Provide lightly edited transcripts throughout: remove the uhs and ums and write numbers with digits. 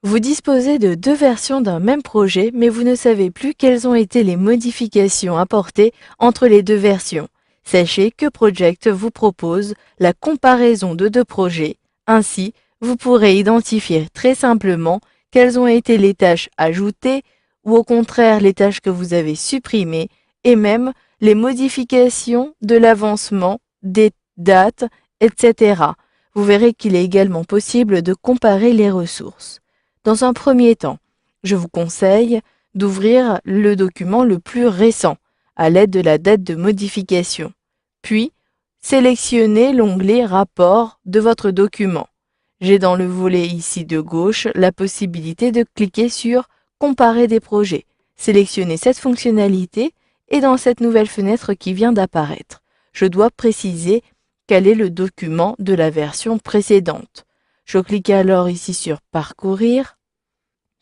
Vous disposez de deux versions d'un même projet, mais vous ne savez plus quelles ont été les modifications apportées entre les deux versions. Sachez que Project vous propose la comparaison de deux projets. Ainsi, vous pourrez identifier très simplement quelles ont été les tâches ajoutées ou au contraire les tâches que vous avez supprimées et même les modifications de l'avancement, des dates, etc. Vous verrez qu'il est également possible de comparer les ressources. Dans un premier temps, je vous conseille d'ouvrir le document le plus récent à l'aide de la date de modification. Puis, sélectionnez l'onglet Rapport de votre document. J'ai dans le volet ici de gauche la possibilité de cliquer sur Comparer des projets. Sélectionnez cette fonctionnalité et dans cette nouvelle fenêtre qui vient d'apparaître, je dois préciser quel est le document de la version précédente. Je clique alors ici sur Parcourir,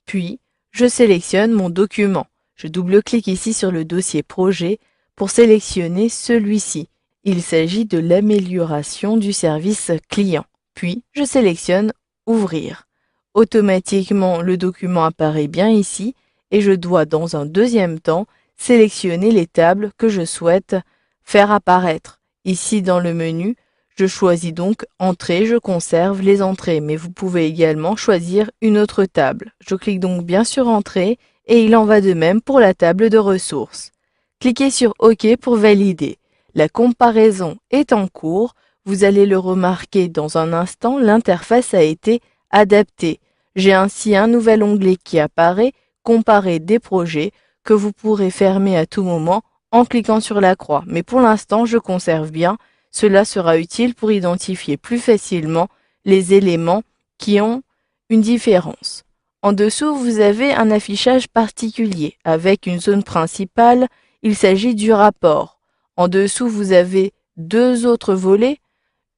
puis je sélectionne mon document. Je double-clique ici sur le dossier projet pour sélectionner celui-ci. Il s'agit de l'amélioration du service client. Puis je sélectionne Ouvrir. Automatiquement, le document apparaît bien ici et je dois dans un deuxième temps sélectionner les tables que je souhaite faire apparaître. Ici dans le menu, je choisis donc Entrée, je conserve les entrées, mais vous pouvez également choisir une autre table. Je clique donc bien sur Entrée et il en va de même pour la table de ressources. Cliquez sur OK pour valider. La comparaison est en cours. Vous allez le remarquer dans un instant, l'interface a été adaptée. J'ai ainsi un nouvel onglet qui apparaît, Comparer des projets, que vous pourrez fermer à tout moment en cliquant sur la croix. Mais pour l'instant, je conserve bien. Cela sera utile pour identifier plus facilement les éléments qui ont une différence. En dessous, vous avez un affichage particulier avec une zone principale. Il s'agit du rapport. En dessous, vous avez deux autres volets.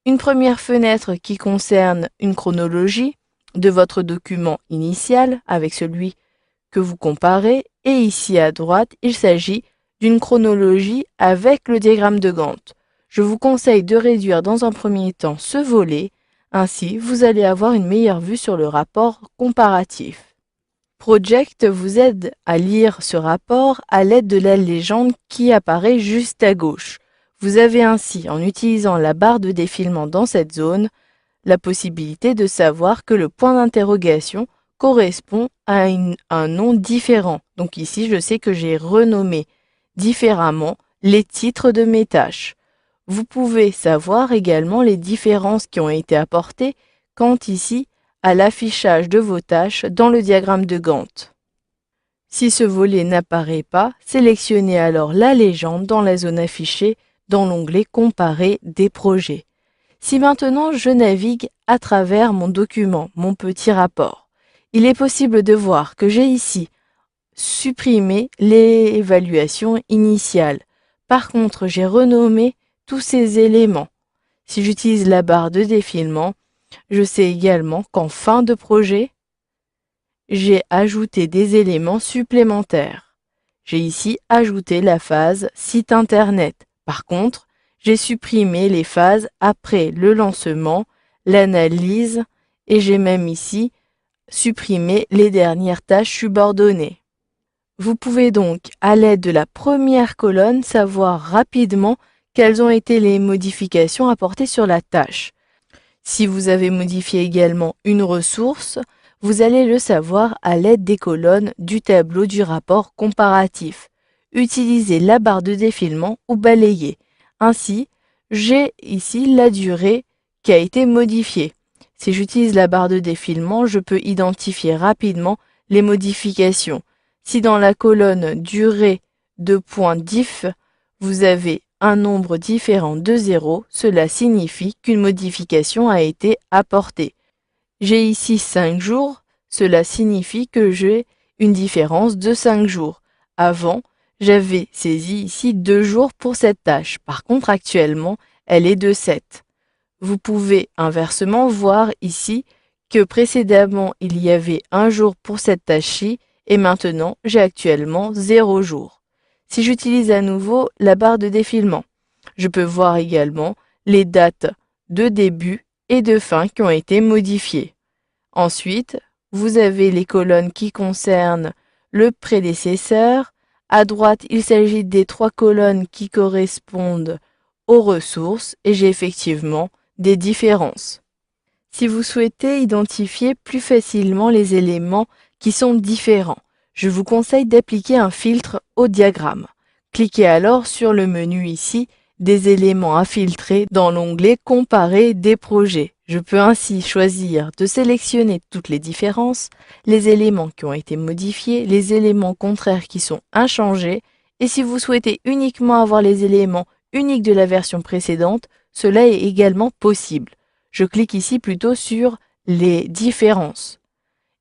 Une première fenêtre qui concerne une chronologie de votre document initial avec celui que vous comparez et ici à droite, il s'agit d'une chronologie avec le diagramme de Gantt. Je vous conseille de réduire dans un premier temps ce volet, ainsi vous allez avoir une meilleure vue sur le rapport comparatif. Project vous aide à lire ce rapport à l'aide de la légende qui apparaît juste à gauche. Vous avez ainsi, en utilisant la barre de défilement dans cette zone, la possibilité de savoir que le point d'interrogation correspond à un nom différent. Donc ici, je sais que j'ai renommé différemment les titres de mes tâches. Vous pouvez savoir également les différences qui ont été apportées quant ici à l'affichage de vos tâches dans le diagramme de Gantt. Si ce volet n'apparaît pas, sélectionnez alors la légende dans la zone affichée dans l'onglet Comparer des projets. Si maintenant je navigue à travers mon document, mon petit rapport, il est possible de voir que j'ai ici supprimé l'évaluation initiale. Par contre, j'ai renommé tous ces éléments. Si j'utilise la barre de défilement, je sais également qu'en fin de projet, j'ai ajouté des éléments supplémentaires. J'ai ici ajouté la phase site internet. Par contre, j'ai supprimé les phases après le lancement, l'analyse et j'ai même ici supprimé les dernières tâches subordonnées. Vous pouvez donc, à l'aide de la première colonne, savoir rapidement quelles ont été les modifications apportées sur la tâche. Si vous avez modifié également une ressource, vous allez le savoir à l'aide des colonnes du tableau du rapport comparatif. Utilisez la barre de défilement ou balayer. Ainsi, j'ai ici la durée qui a été modifiée. Si j'utilise la barre de défilement, je peux identifier rapidement les modifications. Si dans la colonne durée de points diff, vous avez un nombre différent de 0, cela signifie qu'une modification a été apportée. J'ai ici 5 jours, cela signifie que j'ai une différence de 5 jours. Avant, j'avais saisi ici 2 jours pour cette tâche. Par contre, actuellement, elle est de 7. Vous pouvez inversement voir ici que précédemment, il y avait 1 jour pour cette tâche-ci et maintenant, j'ai actuellement 0 jours. Si j'utilise à nouveau la barre de défilement, je peux voir également les dates de début et de fin qui ont été modifiées. Ensuite, vous avez les colonnes qui concernent le prédécesseur. À droite, il s'agit des 3 colonnes qui correspondent aux ressources et j'ai effectivement des différences. Si vous souhaitez identifier plus facilement les éléments qui sont différents, je vous conseille d'appliquer un filtre au diagramme. Cliquez alors sur le menu ici, des éléments à filtrer dans l'onglet Comparer des projets. Je peux ainsi choisir de sélectionner toutes les différences, les éléments qui ont été modifiés, les éléments contraires qui sont inchangés, et si vous souhaitez uniquement avoir les éléments uniques de la version précédente, cela est également possible. Je clique ici plutôt sur les différences.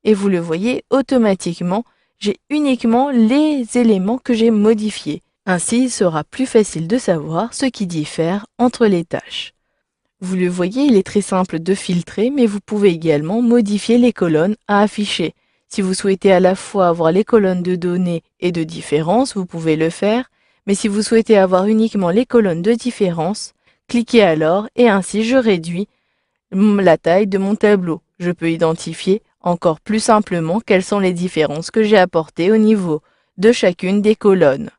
Et vous le voyez, automatiquement, j'ai uniquement les éléments que j'ai modifiés. Ainsi, il sera plus facile de savoir ce qui diffère entre les tâches. Vous le voyez, il est très simple de filtrer, mais vous pouvez également modifier les colonnes à afficher. Si vous souhaitez à la fois avoir les colonnes de données et de différence, vous pouvez le faire, mais si vous souhaitez avoir uniquement les colonnes de différence, cliquez alors et ainsi je réduis la taille de mon tableau. Je peux identifier encore plus simplement quelles sont les différences que j'ai apportées au niveau de chacune des colonnes.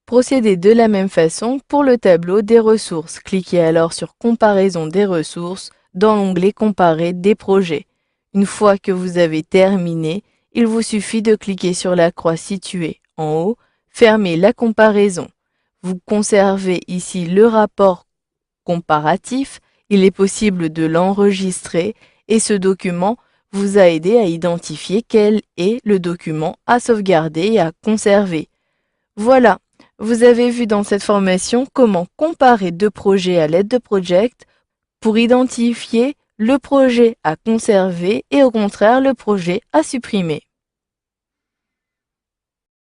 Procédez de la même façon pour le tableau des ressources. Cliquez alors sur Comparaison des ressources dans l'onglet Comparer des projets. Une fois que vous avez terminé, il vous suffit de cliquer sur la croix située en haut, fermez la comparaison. Vous conservez ici le rapport comparatif, il est possible de l'enregistrer et ce document vous a aidé à identifier quel est le document à sauvegarder et à conserver. Voilà, vous avez vu dans cette formation comment comparer 2 projets à l'aide de Project pour identifier le projet à conserver et au contraire le projet à supprimer.